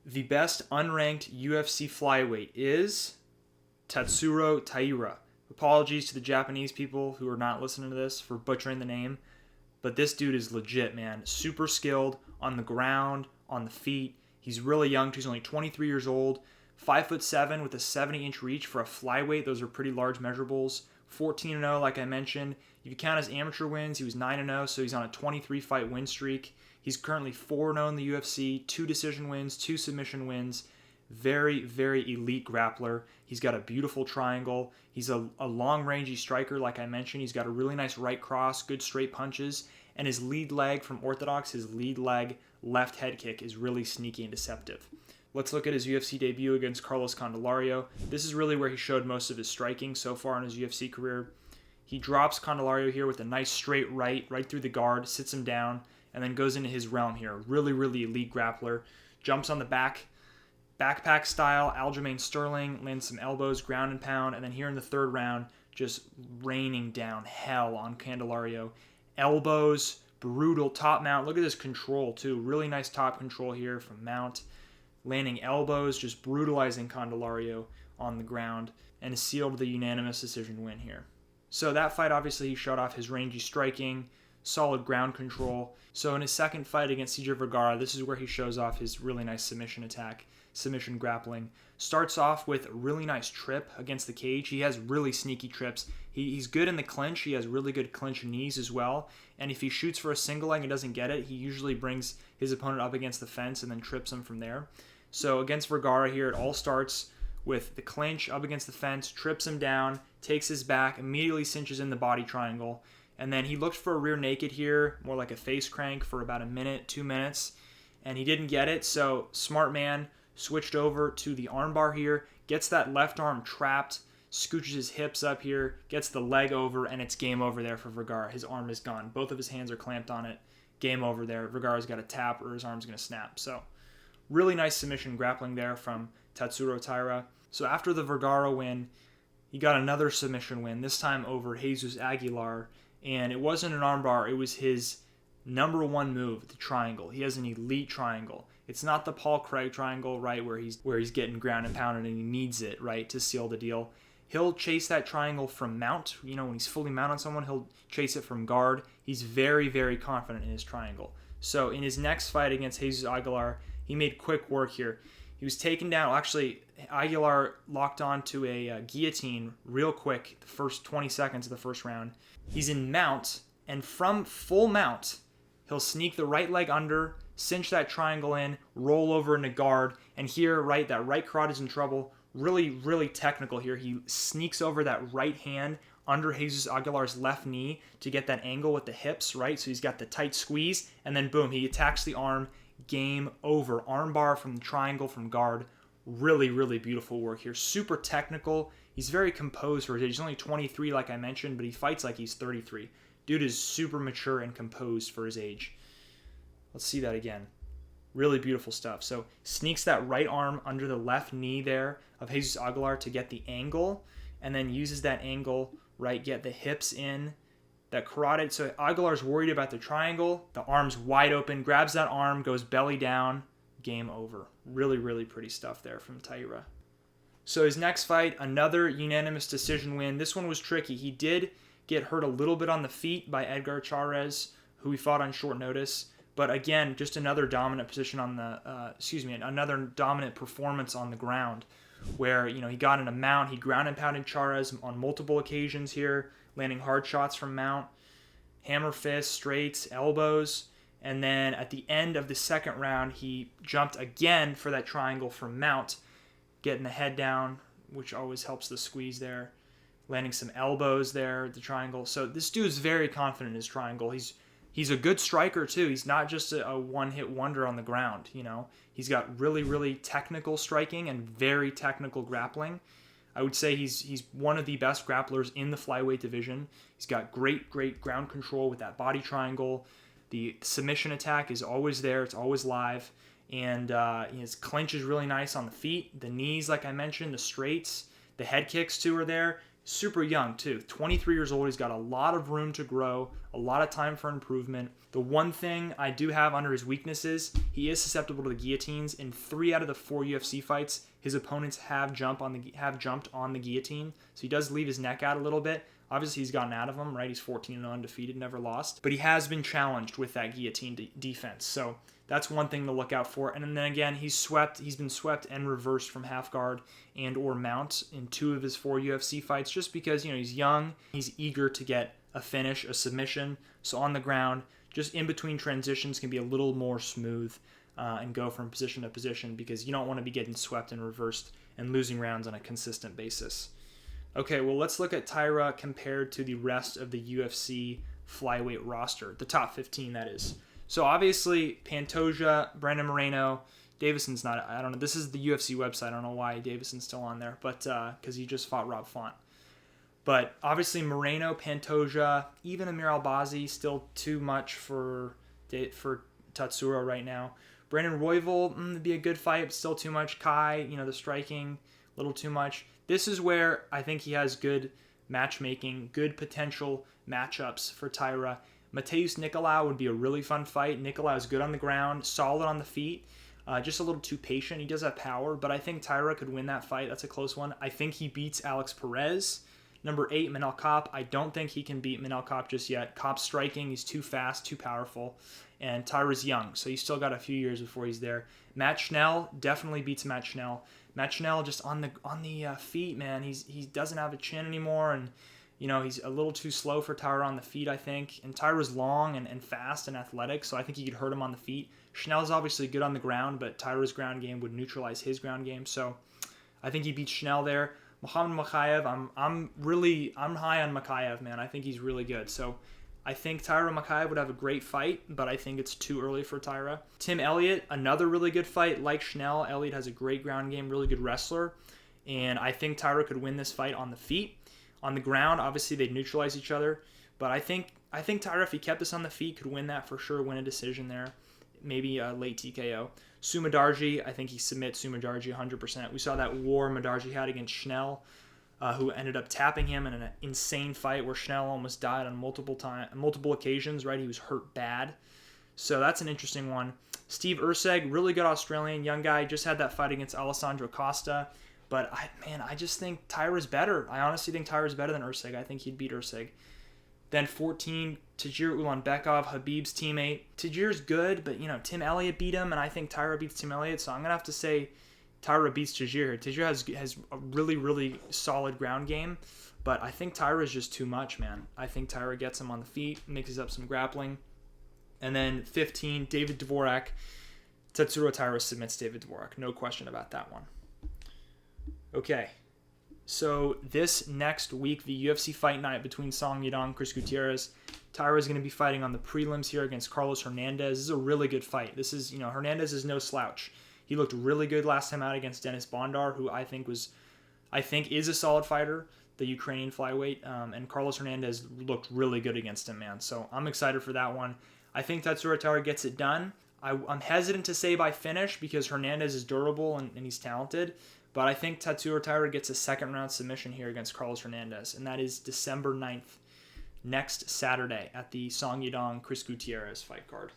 The best unranked UFC flyweight is Tatsuro Taira. Apologies to the Japanese people who are not listening to this for butchering the name, but this dude is legit, man. Super skilled on the ground, on the feet. He's really young. He's only 23 years old. 5'7" with a 70-inch reach for a flyweight. Those are pretty large measurables. 14-0, like I mentioned. If you count his amateur wins, he was 9-0, so he's on a 23-fight win streak. He's currently 4-0 in the UFC, 2 decision wins, 2 submission wins. Very, very elite grappler. He's got a beautiful triangle. He's a long-rangey striker, like I mentioned. He's got a really nice right cross, good straight punches, and his lead leg from orthodox, his lead leg left head kick is really sneaky and deceptive. Let's look at his UFC debut against Carlos Candelario. This is really where he showed most of his striking so far in his UFC career. He drops Candelario here with a nice straight right through the guard, sits him down, and then goes into his realm here. Really, really elite grappler. Jumps on the backpack style, Aljamain Sterling, lands some elbows, ground and pound, and then here in the third round, just raining down hell on Candelario. Elbows, brutal top mount. Look at this control too. Really nice top control here from mount. Landing elbows, just brutalizing Candelario on the ground, and sealed the unanimous decision win here. So that fight, obviously, he showed off his rangy striking, solid ground control. So in his second fight against CJ Vergara, this is where he shows off his really nice submission attack, submission grappling. Starts off with a really nice trip against the cage. He has really sneaky trips. He's good in the clinch. He has really good clinch knees as well. And if he shoots for a single leg and doesn't get it, he usually brings his opponent up against the fence and then trips him from there. So against Vergara here, it all starts with the clinch up against the fence, trips him down, takes his back, immediately cinches in the body triangle. And then he looked for a rear naked here, more like a face crank for about a minute, 2 minutes. And he didn't get it, so smart man switched over to the armbar here, gets that left arm trapped, scooches his hips up here, gets the leg over, and it's game over there for Vergara. His arm is gone. Both of his hands are clamped on it. Game over there. Vergara's got a tap or his arm's going to snap. So really nice submission grappling there from Tatsuro Taira. So after the Vergara win, he got another submission win, this time over Jesus Aguilar. And it wasn't an armbar, it was his number one move, the triangle. He has an elite triangle. It's not the Paul Craig triangle, right, where he's getting ground and pounded and he needs it, right, to seal the deal. He'll chase that triangle from mount. You know, when he's fully mounted on someone, he'll chase it from guard. He's very, very confident in his triangle. So in his next fight against Jesus Aguilar, he made quick work here. He was taken down. Actually, Aguilar locked on to a guillotine real quick, the first 20 seconds of the first round. He's in mount, and from full mount, he'll sneak the right leg under, cinch that triangle in, roll over into guard, and here, right, that right carotid is in trouble. Really, really technical here. He sneaks over that right hand under Jesus Aguilar's left knee to get that angle with the hips, right? So he's got the tight squeeze, and then boom, he attacks the arm. Game over. Armbar from the triangle from guard. Really, really beautiful work here. Super technical. He's very composed for his age. He's only 23, like I mentioned, but he fights like he's 33. Dude is super mature and composed for his age. Let's see that again. Really beautiful stuff. So sneaks that right arm under the left knee there of Jesus Aguilar to get the angle, and then uses that angle, right, get the hips in, that carotid. So Aguilar's worried about the triangle. The arm's wide open, grabs that arm, goes belly down, game over. Really, really pretty stuff there from Taira. So his next fight, another unanimous decision win. This one was tricky. He did get hurt a little bit on the feet by Edgar Chairez, who he fought on short notice. But again, just another dominant position on the, another dominant performance on the ground, where, you know, he got in a mount, he ground and pounded Chairez on multiple occasions here, landing hard shots from mount, hammer fists, straights, elbows, and then at the end of the second round, he jumped again for that triangle from mount, getting the head down, which always helps the squeeze there, landing some elbows there, the triangle. So this dude's very confident in his triangle. He's a good striker too. He's not just a one-hit wonder on the ground, you know. He's got really, really technical striking and very technical grappling. I would say he's one of the best grapplers in the flyweight division. He's got great ground control with that body triangle. The submission attack is always there. It's always live. And his clinch is really nice on the feet. The knees, like I mentioned, the straights. The head kicks, too, are there. Super young too, 23 years old. He's got a lot of room to grow, a lot of time for improvement. The one thing I do have under his weaknesses, he is susceptible to the guillotines. In 3 out of the 4 UFC fights, his opponents have jumped on the guillotine, so he does leave his neck out a little bit. Obviously, he's gotten out of them, right? He's 14-0 undefeated, never lost. But he has been challenged with that guillotine defense. So that's one thing to look out for. And then again, he's been swept and reversed from half guard and or mount in 2 of his 4 UFC fights, just because, he's young, he's eager to get a finish, a submission. So on the ground, just in between transitions can be a little more smooth and go from position to position, because you don't want to be getting swept and reversed and losing rounds on a consistent basis. Okay, well, let's look at Taira compared to the rest of the UFC Flyweight roster, the top 15, that is. So obviously, Pantoja, Brandon Moreno, Davison's not, I don't know, this is the UFC website, I don't know why Davison's still on there, but because he just fought Rob Font. But obviously Moreno, Pantoja, even Amir Albazi, still too much for Tatsuro right now. Brandon Royval, would be a good fight, but still too much. Kai, the striking, a little too much. This is where I think he has good matchmaking, good potential matchups for Taira. Mateus Nicolau would be a really fun fight. Nicolau is good on the ground, solid on the feet, just a little too patient. He does have power, but I think Taira could win that fight. That's a close one. I think he beats Alex Perez. Number 8, Manel Kopp. I don't think he can beat Manel Kopp just yet. Kopp's striking, he's too fast, too powerful. And Taira's young, so he's still got a few years before he's there. Matt Schnell definitely beats Matt Schnell. Matt Schnell just on the feet, man. He doesn't have a chin anymore, and he's a little too slow for Taira on the feet, I think. And Taira's long and fast and athletic, so I think he could hurt him on the feet. Schnell's obviously good on the ground, but Taira's ground game would neutralize his ground game, so I think he beats Schnell there. Muhammad Makhayev, I'm high on Makhayev, man. I think he's really good. So I think Taira Makhayev would have a great fight, but I think it's too early for Taira. Tim Elliott, another really good fight. Like Schnell, Elliott has a great ground game, really good wrestler. And I think Taira could win this fight on the feet. On the ground, obviously they'd neutralize each other. But I think Taira, if he kept this on the feet, could win that for sure, win a decision there. Maybe a late TKO. Sumadarji, I think he submits Sumadarji 100%. We saw that war Madarji had against Schnell, who ended up tapping him in an insane fight where Schnell almost died on multiple occasions, right? He was hurt bad. So that's an interesting one. Steve Erceg, really good Australian young guy, just had that fight against Alessandro Costa. But I just think Taira's better. I honestly think Taira's better than Erceg. I think he'd beat Erceg. Then 14, Tajir Ulanbekov, Habib's teammate. Tajir's good, but Tim Elliott beat him, and I think Taira beats Tim Elliott, so I'm gonna have to say Taira beats Tajir here. Tajir has a really, really solid ground game, but I think Taira is just too much, man. I think Taira gets him on the feet, mixes up some grappling. And then 15, David Dvorak. Tatsuro Taira submits David Dvorak. No question about that one. Okay. So this next week, the UFC Fight Night between Song Yadong and Chris Gutierrez, Taira is going to be fighting on the prelims here against Carlos Hernandez. This is a really good fight. This is, Hernandez is no slouch. He looked really good last time out against Denis Bondar, who I think is a solid fighter, the Ukrainian flyweight, and Carlos Hernandez looked really good against him, man. So I'm excited for that one. I think Tatsuro Taira gets it done. I'm hesitant to say by finish because Hernandez is durable and he's talented. But I think Tatsuro Taira gets a second-round submission here against Carlos Hernandez, and that is December 9th, next Saturday, at the Song Yadong Chris Gutierrez fight card.